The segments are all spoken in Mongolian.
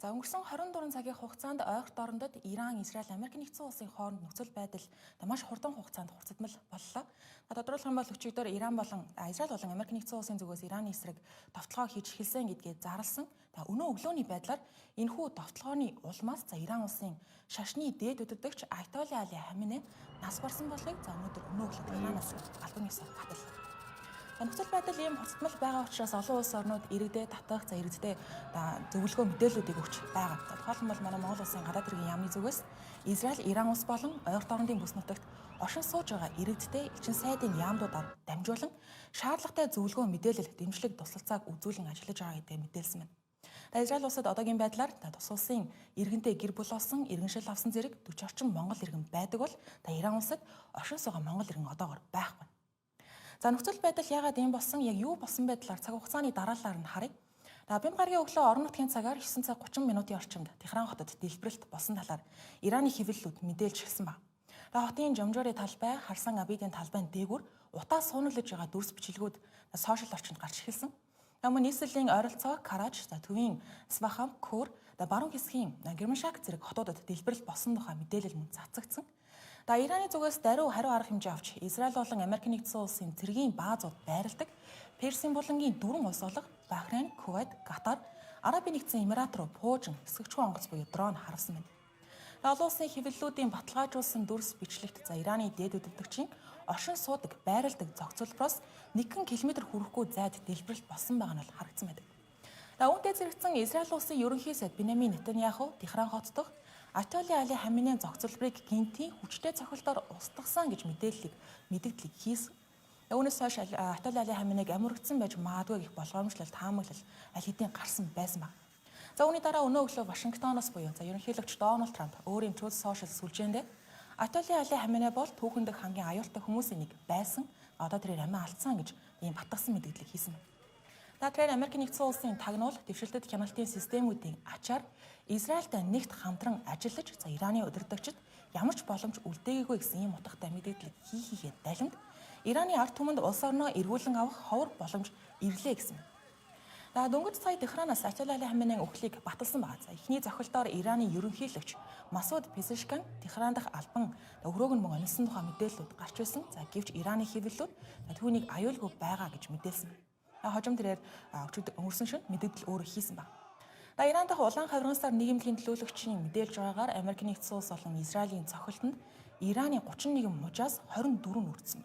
За өнгөрсөн 24 цагийн хугацаанд ойролт орнодод Иран, Израиль, Америк нэгдсэн улсын хооронд нөхцөл байдал маш хурдан хугацаанд хурцдмал боллоо. Тодорхойлох юм бол өчигдөр Иран болон Израиль болон Америк нэгдсэн улсын зүгээс Ираны эсрэг товтлогоо хийж эхэлсэн гэдгээ зарласан. Өнөө өглөөний байдлаар энэхүү товтлогооны улмаас Иран улсын шашны дээд өдөртөгч Айтолла Али Хаминей нас барсан болохыг өнөөдөр өнөө өглөө Техранаас албан ёсоор баталсан. Нөхцөл байдал ийм хурцдмал байгаа учраас олон улс орнууд иргэдээ татах, иргэдээ зөвлөгөө мэдээллүүдийг өгч байгаа. Тухайлбал манай Монгол улсын гадаад хэргийн яамны зүгээс Израиль, Иран улс болон ойролт орнуудын бүс нутагт оршин сууж байгаа иргэдтэй элчин сайдын яамдуудаар дамжуулан шаардлагатай зөвлөгөө мэдээлэл, дэмжлэг, туслалцааг үзүүлэн ажиллаж байгаа гэдгийг мэдээлсэн байна. Израиль улсад одоогийн байдлаар тус улсын иргэнтэй гэр бүл болсон, иргэншил авсан зэрэг 40 орчим Монгол иргэн байдаг бол Иран улсад оршин суугаа Монгол иргэн одоогоор байхгүй. Нөхцөл байдал яагаад ийм болсон, яг юу болсон байдлаар цаг хугацааны дараалалаар нь харъя. Бям гарагийн өглөө орон нутгийн цагаар 9 цаг 30 минутын орчимд Техран хотод дэлбэрэлт болсон талаар Ираны хэвлэлүүд мэдээлж ирсэн ба. Хотын Жомжори талбай, Харсан Абидын талбайн дээгүүр утаа суунаглаж байгаа дүрс бичлэгүүд сошиал орчинд гарч эхэлсэн. Мөн нийслэлийн ойролцоо Караж, төвийн Свахам, Кур, баруун хэсгийн Германшак зэрэг хотуудад дэлбэрэлт болсон тухай мэдээлэл мөн цацагдсан. Ираны зүгээс даруй хариу арга хэмжээ авч Израиль болон Америк нэгдсэн улсын цэргийн баазууд байрладаг Персийн булангийн дөрвөн улс болох Бахрейн, Кувейт, Катар, Арабын нэгдсэн Эмират руу пуужин эсгэгчгүй онгоц буюу дрон харавсан байна. Олон улсын хэвлэлүүдийн баталгаажуулсан дүрс бичлэгт Ираны дээд өдөртөгчийн оршин суудаг, байрладаг зохицолбороос 1 км хүрэхгүй зайд дэлбэрэлт болсон байгаа нь харагдсан байдаг. Үүнтэй зэрэгцэн Израиль улсын ерөнхий сайд Биньямин Нетаньяху Техран хот дох Айтолла Али Хаминей зохицолборыг гинтийн хүчтэй цохилтоор устгасан гэж мэдээллийг хийсэн. Үүнээс хойш Айтолла Али Хаминейг амургдсан байж магадгүй гэх болгоомжлол таамаглал аль хэдийн гарсан байсан баг. Үүний дараа өнөө өглөө Вашингтоноос буюу ерөнхийлөгч Дональд Трамп өөрийн Truth Social сүлжээндээ Айтолла Али Хаминей бол түүхэн дэх хамгийн аюултай хүмүүсийн нэг байсан. Одоо тэрээр амиа алдсан гэж ийм батгсан мэдээлэл хийсэн байна. Тэгэхээр Америк нэгдсэн улсын тагнуул дэвшилтэд хяналтын системүүдийн ачаар Израильтай нэгт хамтран ажиллаж Ираны өдөртөгчд ямар ч боломж үлдээгээгүй гэсэн ийм утгатай мэдээлэл хийхээ далимд Ираны ард түмэнд улс орноо эргүүлэн авах ховор боломж ирлээ гэсэн. Дөнгөж сая Техранаас Айтолла Али Хаминейн өхлийг баталсан байгаа. Эхний зохилтоор Ираны ерөнхийлөгч Масуд Пезешкан Техран дахь албан өрөөг нь мөн онилсон тухай мэдээллүүд гарч байсан. Гэвч Ираны хэвлэлүүд түүнийг аюулгүй байгаа гэж мэдээлсэн. Хожим тэрээр өнгөрсөн шөнө мэдээлэл өөрөө хийсэн баг. Иран дахь улаан хавиргансаар нийгэмлэгийн төлөөлөгчийн мэдээлж байгаагаар Америк нэгдсэн улс болон Израилийн цохилтонд Ираны 31 мужаас 24 үрдсэн.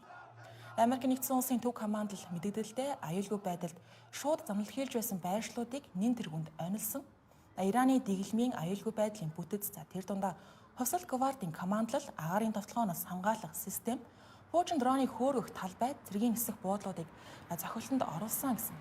Америк нэгдсэн улсын төв команд л мэдээлэлдээ аюулгүй байдалд шууд замналхийлж байсан байршлуудыг нэн тэргүнд онилсон. Ираны дэглэмийн аюулгүй байдлын бүтэц тэр дундаа Хосол Гвардийн командлал агаарын товтлогооноос хамгаалах систем пуужин дроны хөөргөх талбай цэргийн хэсэг буудлуудыг зохиолтонд оруулсан гэсэн.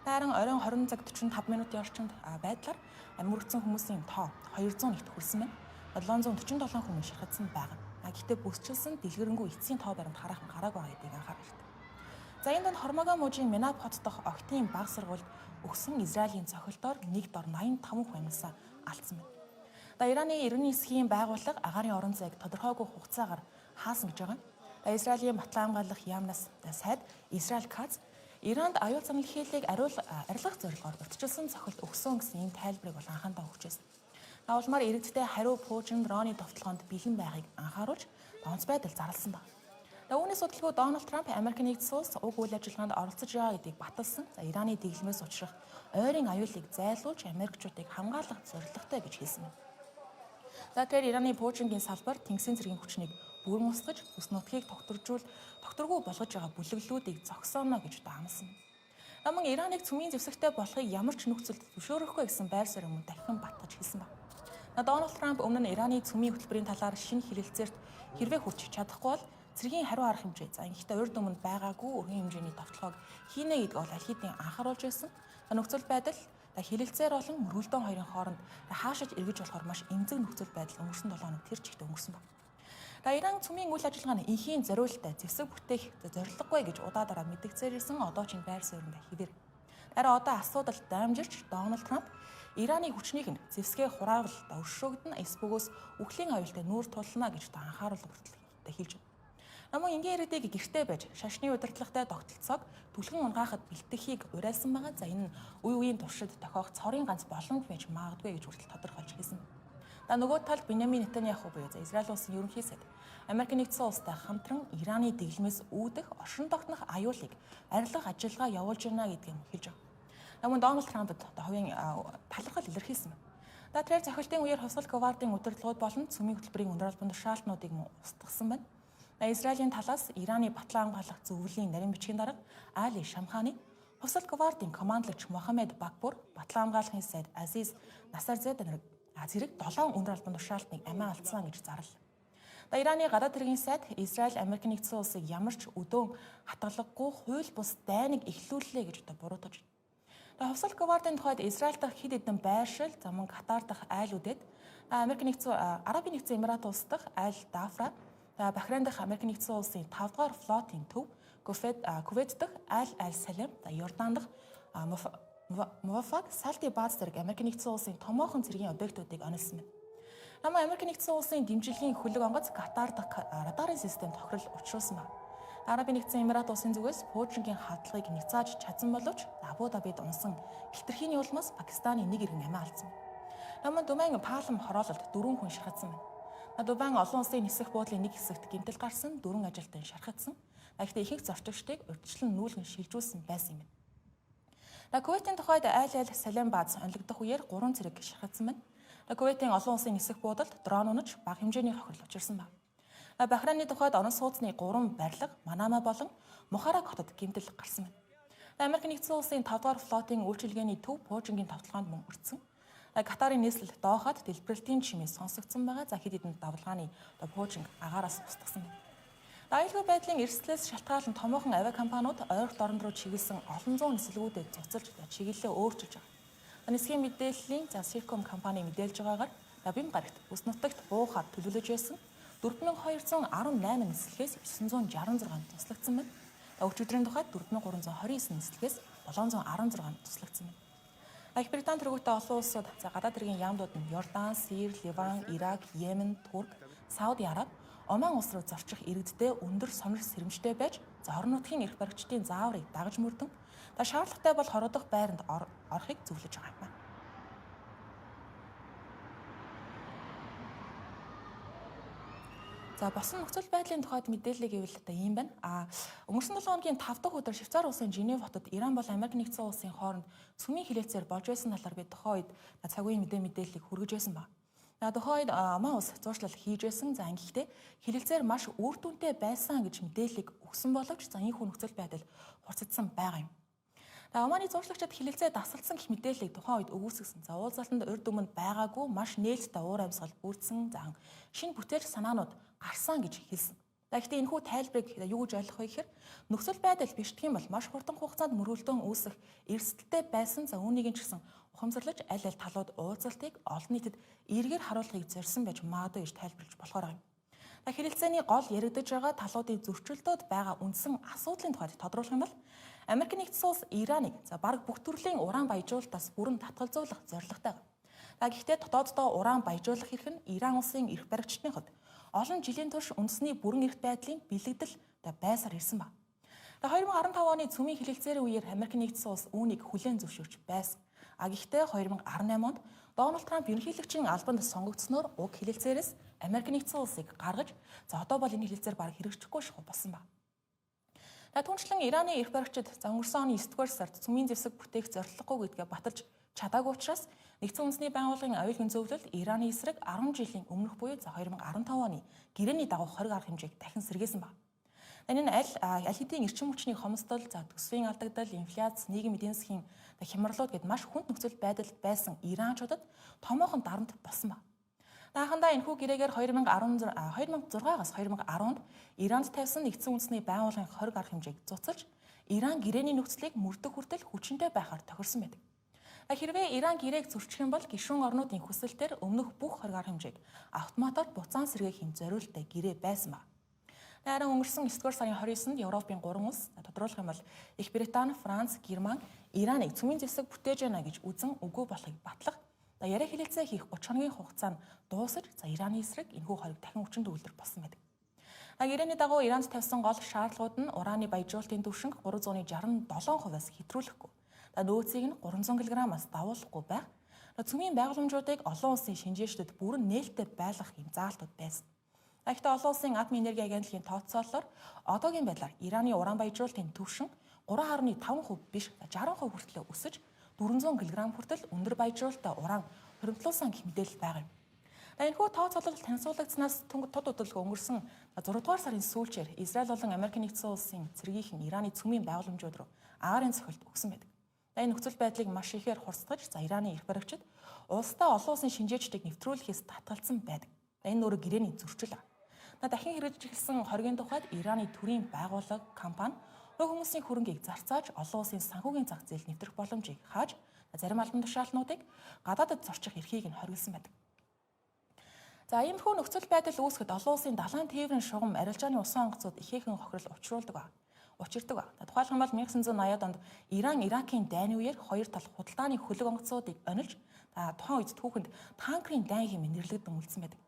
Харин оройн 20 цаг 45 минутын орчимд байдлаар амургдсан хүмүүсийн тоо 200-т хүрсэн байна. 747 хүн ширхэгдсэн байгаа. Гэхдээ бүсчилсэн дэлгэрэнгүй эцсийн тоо баримт харах гараагүй байгаа гэдгийг анхаарах хэрэгтэй. Энэ донд Хормогоо мужийн Менап хот дох Октийн баг сургуульд өгсөн Израилийн цохилтоор нэг дор 85 хүн амьсаа алдсан байна. Ираны эрүүл засгийн байгууллага агаарын орон зайг тодорхойгүй хугацаагаар хаасан гэж байгаа. Израилийн батлан хамгаалах яамнаас сайд Израиль Кац Иранд аюул замналхийллыг арилгах зорилгоор урьдчилсан цохилт өгсөн гэсэн ийм тайлбарыг анхаандаа өгч байсан. Улмаар иргэдтэй хариу пуужин дроны товтлогоонд бэлэн байхыг анхааруулж онц байдал зарласан байна. Үүний судалгүй Дональд Трамп Америк нэгдсэн улс уг үйл ажиллагаанд оролцож байгаа гэдгийг баталсан. Ираны дэглэмээс учрах ойрын аюулыг зайлуулж Америкчуудыг хамгаалах зорилготой гэж хэлсэн байна. Тэгэхээр Ираны пуужингийн салбар тэнгисийн цэргийн хүчнийг бүрэн устгаж, бүс нутгийг тогтворгүй болгож байгаа бүлэглүүдийг зогсооно гэж амласан. Мөн Ираныг цөмийн зэвсэгтэй болохыг ямар ч нөхцөлд зөвшөөрөхгүй гэсэн байр суурь мөн дахин батгаж хэлсэн байна. Дональд Трамп өмнө нь Ираны цөмийн хөтөлбөрийн талаар шинэ хэлэлцээрт хэрвээ хүрч чадахгүй бол цэргийн хариу арга хэмжээ. Гэхдээ урьд өмнө байгаагүй өргөн хэмжээний товтлогоог хийнэ гэдгийг аль хэдийн анхааруулж байсан. Нөхцөл байдал хэлэлцээр болон мөргөлдөөн хоёрын хооронд хаашиж эргэж болохоор маш эмзэг нөхцөл байдал өнгөрсөн 7 хоног тэр чигт өнгөрсөн байна. Иран цөмийн үйл ажиллагаа нь инхийн зориултаа зэвсэг бүтээх зорилгогүй гэж удаадараа мэдгцээр ирсэн одоо ч байр суурьнд хэвээр. Одоо асуудал дамжирч Дональд Трамп Ираны хүчнийг нь зэвсгээ хураавал өршөөгдөн эсбөгөөс үхлийн аюултай нүүр тулна гэж анхааруулга хүртэл хэлж байна. Намун энгийн иргэдийг гэртээ байж шашны удирдлагатай тогтолцоог түлхэн унгаахад бэлтгэхийг уриалсан байгаа. За энэ нь үе үеийн туршид тохиох цорын ганц боломж байж магадгүй гэж хүртэл тодорхойлж хэлсэн. Нөгөө талд Беньямин Нетаньяху буюу Израиль улсын ерөнхий сайд Америк нэгдсэн улстай хамтран Ираны дэглэмээс үүдэх оршин тогтнох аюулыг арилгах ажиллагаа явуулж байна гэдгийг хэлж байгаа. Намун Дональд Трампд хувийн талархал илэрхийлсэн байна. Тэрээр зохилтын үеэр хувьсгал говардын удирдлагууд болон цөмийн хөтөлбөрийн өндөр албан тушаалтнуудыг устгасан байна. Израилийн талаас Ираны батлан хамгаалах зөвлөлийн нарийн бичгийн дарга Али Шамханы, хувьсгал говардын командлагч Мохаммед Бакбур, батлан хамгаалахын сайд Азиз Насарзед зэрэг 7 өндөр албан тушаалтныг амиа алдсан гэж зарлав. Ираны гадаад хэргийн сайд Израиль Америк нэгдсэн улсыг ямар ч өдөөн хатгалаггүй хууль бус дайныг эхлүүллээ гэж буруутгаж байна. Хувьсгал говардын тухайд Израиль дахь хэд хэдэн байршил, мөн Катар дахь айлуудад Арабын нэгдсэн Эмират улс дахь айл Дафра, Бахрейн дахь Америк нэгдсэн улсын 5 дугаар флотын төв, Кувейт дахь Аль Салем, Йордан дахь Мувафак, Салти бааз зэрэг Америк нэгдсэн улсын томоохон цэргийн объектуудыг онолсон байна. Америк нэгдсэн улсын дэмжлэгийн хөлөг онгоц Катар дахь радарын системд тохирол учруулсан байна. Арабын нэгдсэн Эмират улсын зүгээс Пуужингийн хадлагыг няцааж чадсан боловч Абу Дабид унсан хитрхийн улмаас Пакистаны нэг иргэн амиа алдсан. Дубайн Палм хороололд 4 хүн шархагдсан байна. Дубайн олон улсын нисэх буудлын нэг хэсэгт гэмтэл гарсан 4 ажилтан шархагдсан. Гэхдээ ихэнх зорчигчдыг урьдчилан нүүлгэн шилжүүлсэн байсан юм. Кувейтийн тухайд Аль Салем бааз онлогдох үеэр 3 цэрэг шархагдсан байна. Кувейтийн олон улсын нисэх буудалд дрон унаж бага хэмжээний хохирол учирсан байна. Бахрейний тухайд орон сууцны 3 барилга, Манама болон Мухарак хотод гэмтэл гарсан байна. Америк нэгдсэн улсын 5 дугаар флотын үйлчилгээний төв Пуужингийн тавталгаанд мөн өртсөн. Катарын нийслэл доохад дэлбэрэлтийн чимээ сонсогдсон байгаа. За хэд хэдэн давлгааны Пуужинг агаараас устгасан байна. Аюулгүй байдлын эрсдлээс шалтгаалan томоохон авиакомпаниуд ойролт орнд руу чиглэсэн олон зуун нислэгүүдэд цуцалж чиглэлээ өөрчилж байгаа. Нисхийн мэдээллийн Seacom компани мэдээлж байгаагаар бим гарагт бүс нутагт буухаар төлөвлөж байсан 4218 нислэгээс 966 туслагдсан байна. Өчигдрийн тухайд 4329 нислэгээс 716 туслагдсан байна. Их Британи тэргүүтээ олон улсууд гадаад хэргийн яамдууд нь Йордан, Сир, Ливан, Ирак, Йемен, Турк, Сауди Араб, Оман улс руу зорчих иргэдтэй өндөр сонир сэрэмжтэй байж орон нутгийн эрх баригчдын зааврыг дагаж мөрдөн шаардлагатай бол хородох байранд орохыг зөвлөж байгаа юм. Босон нөхцөл байдлын тухайд мэдээлэл гэвэл ийм байна. Өнгөрсөн 7 хоногийн 5 дахь өдөр Швейцарь улсын Женев хотод Иран бол Америк нэгдсэн улсын хооронд цөмийн хилээцээр болж байсан талаар би тухайн үед цагийн мэдээллийг хүргэж байсан байна. Тухайн үед Оман улс зуршлал хийж байсан. Гэхдээ хилэлцээр маш үр дүнтэй байсан гэж мэдээллийг өгсөн боловч энэ хүн нөхцөл байдал хурцдсан байгаа юм. Оманы зуршлагчид хилэлцээ дасгалсан гэх мэдээллийг тухайн үед өгүүлсгсэн. Уулзалтанд урьд өмнө байгаагүй маш нээлттэй уур амьсгал бүрдсэн шинэ бүтээл санаанууд гарсан гэж хэлсэн. Гэхдээ энэхүү тайлбарыг юу гэж ойлгох вэ гэхээр нөхцөл байдал бишдэх юм бол маш хурдан хугацаанд мөргөлдөөн үүсэх эрсдэлтэй байсан. Үүнийг ч гэсэн ухамсарлаж аль талууд уулзалтыг олон нийтэд эргээр харуулахыг зорьсон байж магадгүй гэж тайлбарлаж болохоор юм. Хилэлцээний гол яригдж байгаа талуудын зөрчилдөөд байгаа үндсэн асуудлын тухайд тодруулах юм бол Америк нэгдсэн улс Ираныг бараг бүх төрлийн уран баяжуулалтаас бүрэн татгалзуулах зорилготой. Гэхдээ дотооддоо уран баяжуулах эрх нь Иран улсын эрх баригчдын хувьд олон жилийн турш үндэсний бүрэн эрх байдлын бэлэгдэл байсаар ирсэн ба. 2015 оны цөмийн хилэлцээрийн үеэр Америк нэгдсэн улс үүнийг хүлээн зөвшөөрч байсан. Гэхдээ 2018 онд Дональд Трамп ерөнхийлөгчийн албанд сонгогдсноор уг хилэлцээрээс Америк нэгдсэн улсыг гаргаж одоо бол энэ хилэлцээр бараг хэрэгжихгүй шахуу болсон ба. Түүнчлэн Ираны эрх баригчид өнгөрсөн оны 9-р сард цөмийн зэвсэг бүтээх зорилгогүй гэдгээ баталж чадаагүй учраас Нэгдсэн үндэсний байгууллагын аюулгүй зөвлөлд Ираны эсрэг 10 жилийн өмнөх буюу 2015 оны гэрээний дагуу хориг арга хэмжээг дахин сэргээсэн ба. Энэ нь аль хэдийн эрчим хүчний хомсдол, төсвийн алдагдал, инфляц, нийгэм эдийн засгийн хямралууд гэд маш хүнд нөхцөл байдалд байсан Иранчуудад томоохон дарамт болсон ба. Наахандаа энэхүү гэрээгээр 2006-аас 2010-д Иранд тавьсан Нэгдсэн үндэсний байгууллагын хориг арга хэмжээг зуцалж Иран гэрээний нөхцөлийг мөрдөх хүртэл хүчинтэй байхаар тохирсон байдаг. Хэрвээ Иран гэрээг зөрчих юм бол гишүүн орнуудын хүсэлтээр өмнөх бүх хориг арга хэмжээг автоматар буцаан сэргээхийн зориулттай гэрээ байсан ба. Харин өнгөрсөн 9-р сарын 29-нд Европын 3 улс тодруулах юм бол Их Британи, Франц, Герман Ираныг цөмийн зэвсэг бүтээж байна гэж үзэн үгүй болохыг батлах. Яриа хилэлцээ хийх 30 хоногийн хугацаанд дуусаж Ираны эсрэг энэхүү хориг дахин хүчин төгөлдөр болсон байдаг. Ираны дагуу Иранд тавьсан гол шаардлагууд нь ураны баяжуулалтын түвшинг 367%-аас хэтрүүлэхгүй. Нөөцийг нь 300 кг-аас давуулахгүй байх. Цөмийн байгууламжуудыг олон улсын шинжээчдэд бүрэн нээлттэй байлгах юм заалтууд байсан. Гэхдээ олон улсын атомын энерги агентлагийн тооцоололоор одоогийн байдлаар Ираны уран баяжуулалтын түвшин 3.5% биш 60% хүртэл өсөж 400 кг хүртэл өндөр баяжуулалттай уран хуримтлуулсан гэх мэдээлэл байгаа юм. Энэхүү тооцоолол танилцуулагдсанаас тод удалгүй өнгөрсөн 6 дугаар сарын сүүлчээр Израиль болон Америк нэгдсэн улсын цэргийнхэн Ираны цөмийн байгууламжууд руу агаарын цохилт өгсөн байдаг. Энэ нөхцөл байдлыг маш ихээр хурцгаж, Ираны эрх баригчид улсдаа олон улсын шинжээчдийг нэвтрүүлэхээс татгалзсан байдаг. Энэ нөр гэрээний зөрчил. Дахин хэрэгжиж эхэлсэн хоргийн тухайд Ираны төрийн байгууллага, компани хүмүүсийн хөрөнгийг зарцааж олон улсын санхүүгийн зах зээл нэвтрэх боломжийг хааж, зарим албан тушаалтнуудыг гадаадд зорчих эрхийг нь хориглосон байдаг. Иймэрхүү нөхцөл байдал үүсгэхэд олон улсын далайн тээврийн шугам арилжааны усан онгоцууд ихээхэн хохирол учруулдаг. Тухайлбал 1980-ад онд Иран Иракийн дайны үеэр хоёр тал худалдааны хөлөг онгоцуудыг онилж тухайн үед түүхэнд танкерын дайн хэмээн нэрлэгдэн үлдсэн байдаг.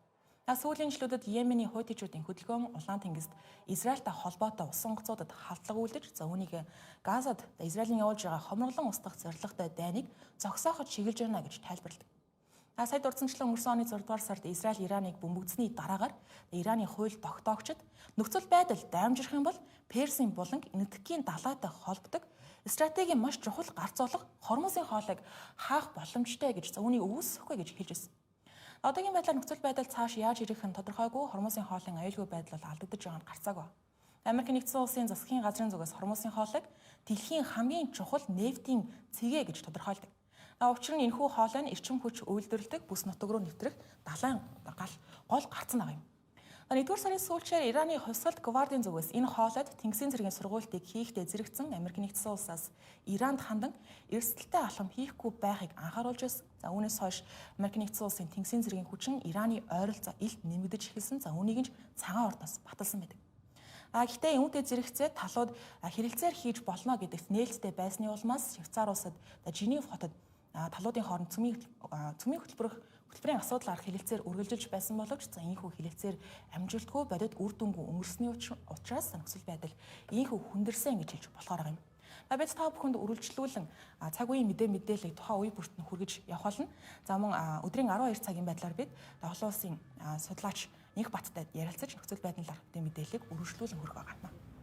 Сүүлийн жилүүдэд Йемений хуйтичуудын хөдөлгөөн улаан тэнгист Израильтай холбоотой усан онгоцуудад халдлага үлдэж, үүнийг Газад Израилийн явуулж байгаа хомроглон устгах зорилготой дайныг зогсооход чиглэж байна гэж тайлбарладаг. Сая дурдсанчлан өнгөрсөн оны 6 дугаар сард Израиль Ираныг бөмбөгдсөний дараагаар Ираны хууль тогтоогчид нөхцөл байдал даймжрах юм бол Персийн буланг энэтхэгийн далайтай холбдог стратегийн маш чухал гарцуулах Хормузын хоолойг хаах боломжтой гэж үүнийг үүсэхгүй гэж хэлж байсан. Одоогийн байдлаар нөхцөл байдал цааш яаж ирэх нь тодорхойгүй, Хормузын хоолойн аюулгүй байдал бол алдагдаж байгаа нь гарцаагүй. Америк нэгдсэн улсын засгийн газрын зүгээс Хормузын хоолойг дэлхийн хамгийн чухал нефтийн цэгээ гэж тодорхойлдог. Учир нь энэхүү хоолой нь эрчим хүч үйлдвэрлэдэг бүс нутаг руу нэвтрэх далайн гол гарц нэг юм. 1-р сарын сүүлчээр Ираны хувьсгалт гвардийн зүгээс энэ хоолойд Тэнгисийн цэргийн сургуультыг хийхдээ зэрэгцэн Америк нэгдсэн улсаас Иранд хандан эрсдэлтэй алхам хийхгүй байхыг анхааруулж байсан. Үүнээс хойш Америк нэгдсэн улсын Тэнгисийн цэргийн хүчин Ираны ойролцоо илт нэмэгдэж эхэлсэн. Үүнийг нь цагаан ордоос баталсан байдаг. Гэхдээ үүнтэй зэрэгцээ талууд хэрэлцээр хийж болно гэдэгт нээлттэй байсны улмаас Швейцар улсад Женев хотод талуудын хооронд цөмийн хөтөлбөрийн асуудлаар хэлэлцээр үргэлжилж байсан боловч ийхүү хэлэлцээр амжилтгүй бодит үр дүнгүй өнгөрсний учраас нөхцөл байдал ийхүү хүндэрсэн гэж хэлж болохоор юм. Бид та бүхэнд үргэлжлүүлэн цаг үеийн мэдээллийг тухайн үе бүрт хүргэж явах болно. Мөн өдрийн 12 цагийн байдлаар бид олон улсын судлаач Нэг Баттай ярилцаж нөхцөл байдлаар мэдээллийг үргэлжлүүлэн хүргэх байгаа юм.